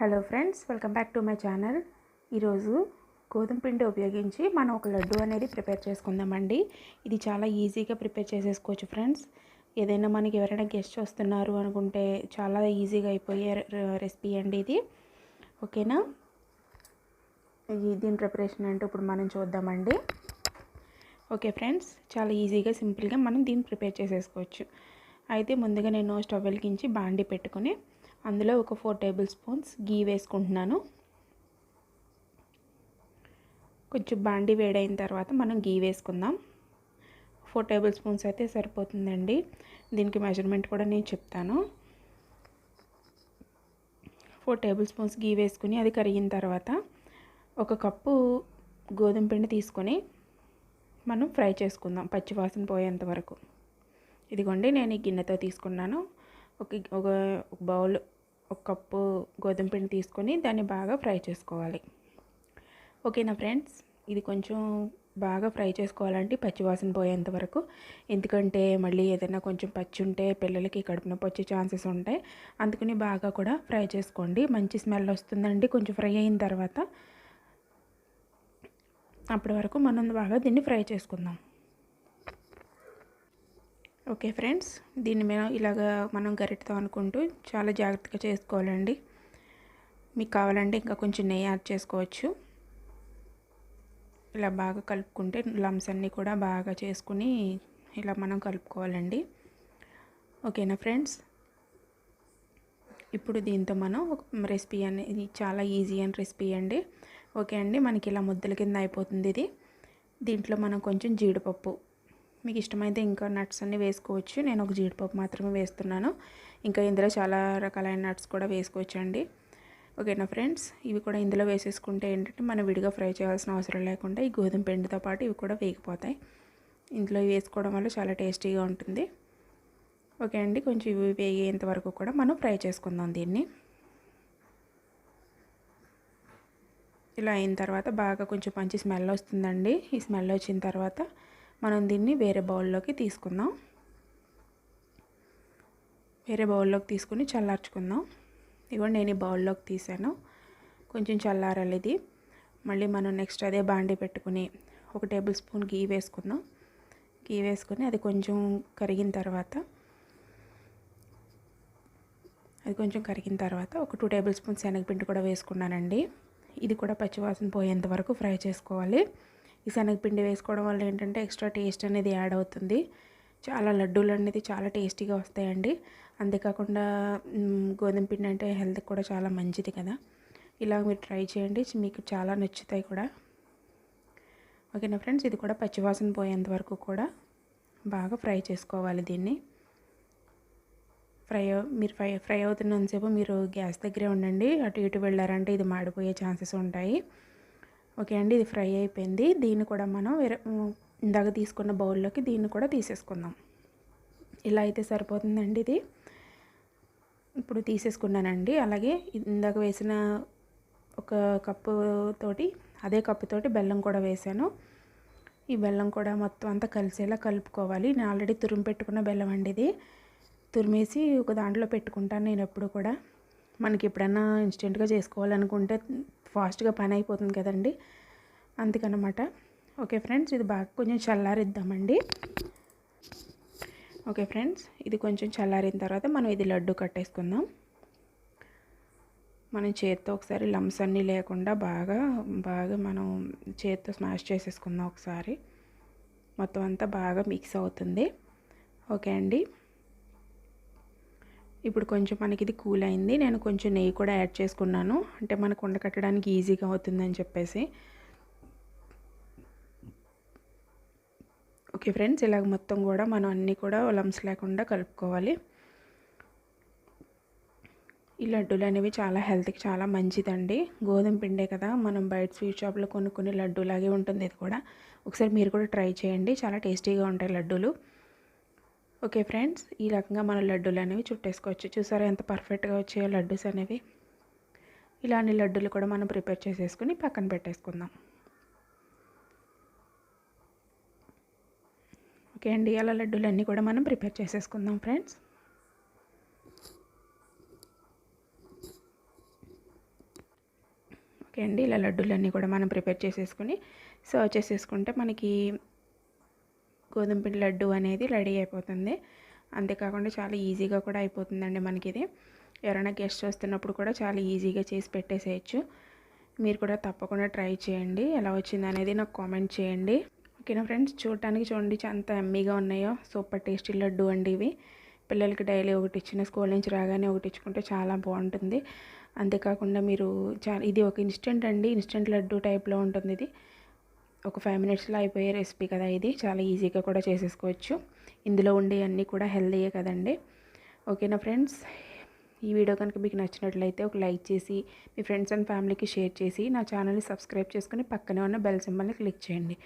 Hello friends, welcome back to my channel. ఈరోజు గోధుమ పిండి ఉపయోగించి మనం ఒక లడ్డు అనేది ప్రిపేర్ చేసుకుందామండి. ఇది చాలా ఈజీగా ప్రిపేర్ చేసేసుకోవచ్చు ఫ్రెండ్స్. ఏదైనా మనకి ఎవరైనా గెస్ట్ వస్తున్నారు అనుకుంటే చాలా ఈజీగా అయిపోయే రెసిపీ అండి ఇది. ఓకేనా? దీని ప్రిపరేషన్ అంటే ఇప్పుడు మనం చూద్దామండి. ఓకే ఫ్రెండ్స్, చాలా ఈజీగా సింపుల్గా మనం దీన్ని ప్రిపేర్ చేసేసుకోవచ్చు. అయితే ముందుగా నేను స్టవ్ వెలిగించి బాండి పెట్టుకొని అందులో ఒక 4 టేబుల్ స్పూన్స్ గీ వేసుకుంటున్నాను. కొంచెం బాండి వేడైన తర్వాత మనం గీ వేసుకుందాం. 4 టేబుల్ స్పూన్స్ అయితే సరిపోతుందండి. దీనికి మెజర్మెంట్ కూడా నేను చెప్తాను. 4 టేబుల్ స్పూన్స్ గీ వేసుకుని అది కరిగిన తర్వాత ఒక కప్పు గోధుమ పిండి తీసుకొని మనం ఫ్రై చేసుకుందాం పచ్చివాసన పోయేంత వరకు. ఇదిగోండి, నేను ఈ గిన్నెతో తీసుకున్నాను. ఒక బౌల్, ఒక కప్పు గోధుమ పిండి తీసుకొని దాన్ని బాగా ఫ్రై చేసుకోవాలి. ఓకేనా ఫ్రెండ్స్? ఇది కొంచెం బాగా ఫ్రై చేసుకోవాలంటే పచ్చివాసన పోయేంత వరకు. ఎందుకంటే మళ్ళీ ఏదైనా కొంచెం పచ్చి ఉంటే పిల్లలకి కడుపు నొప్పి వచ్చే ఛాన్సెస్ ఉంటాయి. అందుకని బాగా కూడా ఫ్రై చేసుకోండి. మంచి స్మెల్ వస్తుందండి కొంచెం ఫ్రై అయిన తర్వాత. అప్పటి వరకు మనం బాగా దీన్ని ఫ్రై చేసుకుందాం. ఓకే ఫ్రెండ్స్, దీన్ని ఇలాగా మనం గరిటెతో అనుకుంటూ చాలా జాగ్రత్తగా చేసుకోవాలండి. మీకు కావాలంటే ఇంకా కొంచెం నెయ్యి యాడ్ చేసుకోవచ్చు. ఇలా బాగా కలుపుకుంటే లమ్స్ అన్నీ కూడా బాగా చేసుకుని ఇలా మనం కలుపుకోవాలండి. ఓకేనా ఫ్రెండ్స్? ఇప్పుడు దీంతో మనం ఒక రెసిపీ అనేది చాలా ఈజీ అయిన రెసిపీ అండి. ఓకే అండి, మనకి ఇలా ముద్దల కింద అయిపోతుంది ఇది. దీంట్లో మనం కొంచెం జీడిపప్పు, మీకు ఇష్టమైతే ఇంకా నట్స్ అన్నీ వేసుకోవచ్చు. నేను ఒక జీడిపప్పు మాత్రమే వేస్తున్నాను. ఇంకా ఇందులో చాలా రకాలైన నట్స్ కూడా వేసుకోవచ్చు అండి. ఓకేనా ఫ్రెండ్స్? ఇవి కూడా ఇందులో వేసేసుకుంటే ఏంటంటే మనం విడిగా ఫ్రై చేయాల్సిన అవసరం లేకుండా ఈ గోధుమ పిండితో పాటు ఇవి కూడా వేగిపోతాయి. ఇందులో వేసుకోవడం వల్ల చాలా టేస్టీగా ఉంటుంది. ఓకే అండి, కొంచెం ఇవి వేగేంత వరకు కూడా మనం ఫ్రై చేసుకుందాం దీన్ని. ఇలా అయిన తర్వాత బాగా కొంచెం మంచి స్మెల్ వస్తుందండి. ఈ స్మెల్ వచ్చిన తర్వాత మనం దీన్ని వేరే బౌల్లోకి తీసుకుందాం. వేరే బౌల్లోకి తీసుకుని చల్లార్చుకుందాం. ఇదిగోండి, నేను ఈ బౌల్లోకి తీసాను. కొంచెం చల్లారాలి ఇది. మళ్ళీ మనం నెక్స్ట్ అదే బాండి పెట్టుకుని 1 టేబుల్ స్పూన్ గీ వేసుకుందాం. గీ వేసుకొని అది కొంచెం కరిగిన తర్వాత ఒక 2 టేబుల్ స్పూన్ శనగపిండి కూడా వేసుకున్నానండి. ఇది కూడా పచ్చివాసన పోయేంత వరకు ఫ్రై చేసుకోవాలి. ఈ శనగపిండి వేసుకోవడం వల్ల ఏంటంటే ఎక్స్ట్రా టేస్ట్ అనేది యాడ్ అవుతుంది. చాలా లడ్డూలు అనేది చాలా టేస్టీగా వస్తాయండి. అంతేకాకుండా గోధుమ పిండి అంటే హెల్త్కి కూడా చాలా మంచిది కదా. ఇలా మీరు ట్రై చేయండి, మీకు చాలా నచ్చుతాయి కూడా. ఓకేనా ఫ్రెండ్స్? ఇది కూడా పచ్చివాసన పోయేంత వరకు కూడా బాగా ఫ్రై చేసుకోవాలి దీన్ని. ఫ్రై అవుతున్నంతసేపు మీరు గ్యాస్ దగ్గరే ఉండండి. అటు ఇటు వెళ్ళారంటే ఇది మాడిపోయే ఛాన్సెస్ ఉంటాయి. ఓకే అండి, ఇది ఫ్రై అయిపోయింది. దీన్ని కూడా మనం ఇందాక తీసుకున్న బౌల్లోకి దీన్ని కూడా తీసేసుకుందాం. ఇలా అయితే సరిపోతుందండి ఇది. ఇప్పుడు తీసేసుకున్నానండి. అలాగే ఇందాక వేసిన ఒక కప్పు తోటి అదే కప్పుతోటి బెల్లం కూడా వేసాను. ఈ బెల్లం కూడా మొత్తం అంతా కలిసేలా కలుపుకోవాలి. నేను ఆల్రెడీ తురిమి పెట్టుకున్న బెల్లం అండి ఇది. తురిమేసి ఒక దాంట్లో పెట్టుకుంటాను నేను ఎప్పుడు కూడా. మనకి ఎప్పుడైనా ఇన్స్టెంట్గా చేసుకోవాలనుకుంటే ఫాస్ట్గా పని అయిపోతుంది కదండి, అందుకనమాట. ఓకే ఫ్రెండ్స్, ఇది బాగా కొంచెం చల్లారిద్దామండి. ఓకే ఫ్రెండ్స్, ఇది కొంచెం చల్లారిన తర్వాత మనం ఇది లడ్డు కట్టేసుకుందాం. మనం చేత్తో ఒకసారి లమ్స్ అన్నీ లేకుండా బాగా మనం చేత్తో స్మాష్ చేసేసుకుందాం ఒకసారి. మొత్తం అంతా బాగా మిక్స్ అవుతుంది. ఓకే అండి, ఇప్పుడు కొంచెం మనకి ఇది కూల్ అయింది. నేను కొంచెం నెయ్యి కూడా యాడ్ చేసుకున్నాను, అంటే మనకు ఉండకట్టడానికి ఈజీగా అవుతుందని చెప్పేసి. ఓకే ఫ్రెండ్స్, ఇలాగ మొత్తం కూడా మనం అన్నీ కూడా లమ్స్ లేకుండా కలుపుకోవాలి. ఈ లడ్డూలు అనేవి చాలా హెల్త్కి చాలా మంచిదండి. గోధుమ పిండే కదా, మనం బయట స్వీట్ షాప్లో కొనుక్కునే లడ్డూలాగే ఉంటుంది ఇది కూడా. ఒకసారి మీరు కూడా ట్రై చేయండి, చాలా టేస్టీగా ఉంటాయి లడ్డూలు. ఓకే ఫ్రెండ్స్, ఈ రకంగా మన లడ్డూలు అనేవి చుట్టేసుకోవచ్చు. చూసారా ఎంత పర్ఫెక్ట్గా వచ్చాయో లడ్డూస్ అనేవి. ఇలాంటి లడ్డూలు కూడా మనం ప్రిపేర్ చేసేసుకుని పక్కన పెట్టేసుకుందాం. ఓకే అండి, అలా లడ్డూలు అన్నీ కూడా మనం ప్రిపేర్ చేసేసుకుందాం ఫ్రెండ్స్. ఓకే అండి, ఇలా లడ్డూలన్నీ కూడా మనం ప్రిపేర్ చేసేసుకుని సర్వ్ చేసేసుకుంటే మనకి గోధుమ పిండి లడ్డు అనేది రెడీ అయిపోతుంది. అంతేకాకుండా చాలా ఈజీగా కూడా అయిపోతుందండి మనకి ఇది. ఎవరైనా గెస్ట్ వస్తున్నప్పుడు కూడా చాలా ఈజీగా చేసి పెట్టేసేయచ్చు. మీరు కూడా తప్పకుండా ట్రై చేయండి. ఎలా వచ్చింది అనేది నాకు కామెంట్ చేయండి. ఓకేనా ఫ్రెండ్స్, చూడటానికి చూడండి ఎంత ఎమ్మీగా ఉన్నాయో. సూపర్ టేస్టీ లడ్డు అండి ఇవి. పిల్లలకి డైలీ ఒకటి ఇచ్చిన, స్కూల్ నుంచి రాగానే ఒకటి ఇచ్చుకుంటే చాలా బాగుంటుంది. అంతేకాకుండా మీరు ఇది ఒక ఇన్స్టెంట్ అండి, ఇన్స్టెంట్ లడ్డు టైప్లో ఉంటుంది ఇది. ఒక 5 మినిట్స్లో అయిపోయే రెసిపీ కదా ఇది. చాలా ఈజీగా కూడా చేసేసుకోవచ్చు. ఇందులో ఉండే అన్నీ కూడా హెల్తీయే కదండి. ఓకేనా ఫ్రెండ్స్, ఈ వీడియో కనుక మీకు నచ్చినట్లయితే ఒక లైక్ చేసి మీ ఫ్రెండ్స్ అండ్ ఫ్యామిలీకి షేర్ చేసి నా ఛానల్ని సబ్స్క్రైబ్ చేసుకుని పక్కనే ఉన్న బెల్ సింబల్ని క్లిక్ చేయండి.